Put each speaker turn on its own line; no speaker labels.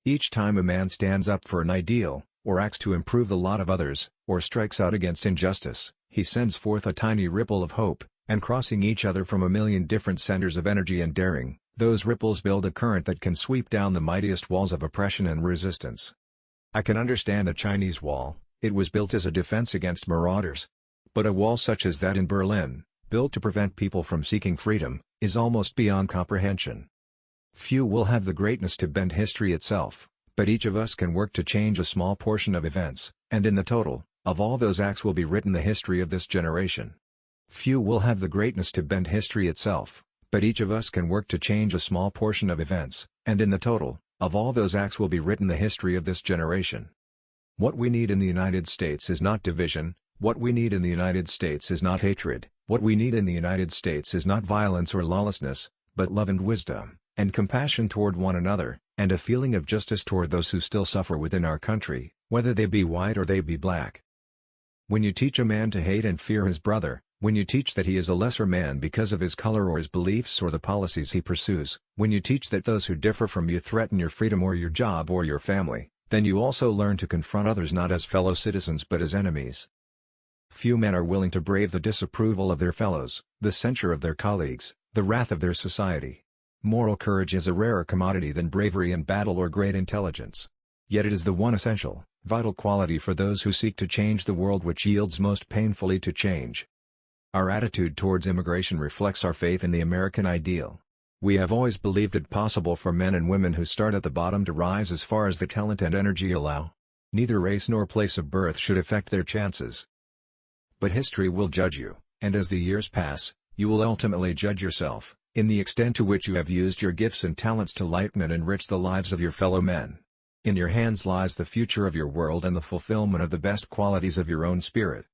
Each time a man stands up for an ideal, or acts to improve the lot of others, or strikes out against injustice, he sends forth a tiny ripple of hope, and crossing each other from a million different centers of energy and daring, those ripples build a current that can sweep down the mightiest walls of oppression and resistance. I can understand the Chinese Wall. It was built as a defense against marauders. But a wall such as that in Berlin, built to prevent people from seeking freedom, is almost beyond comprehension. Few will have the greatness to bend history itself, but each of us can work to change a small portion of events, and in the total, of all those acts will be written the history of this generation. Few will have the greatness to bend history itself, but each of us can work to change a small portion of events, and in the total, of all those acts will be written the history of this generation. What we need in the United States is not division, what we need in the United States is not hatred, what we need in the United States is not violence or lawlessness, but love and wisdom, and compassion toward one another, and a feeling of justice toward those who still suffer within our country, whether they be white or they be black. When you teach a man to hate and fear his brother, when you teach that he is a lesser man because of his color or his beliefs or the policies he pursues, when you teach that those who differ from you threaten your freedom or your job or your family, then you also learn to confront others not as fellow citizens but as enemies. Few men are willing to brave the disapproval of their fellows, the censure of their colleagues, the wrath of their society. Moral courage is a rarer commodity than bravery in battle or great intelligence. Yet it is the one essential, vital quality for those who seek to change the world which yields most painfully to change. Our attitude towards immigration reflects our faith in the American ideal. We have always believed it possible for men and women who start at the bottom to rise as far as the talent and energy allow. Neither race nor place of birth should affect their chances. But history will judge you, and as the years pass, you will ultimately judge yourself, in the extent to which you have used your gifts and talents to lighten and enrich the lives of your fellow men. In your hands lies the future of your world and the fulfillment of the best qualities of your own spirit.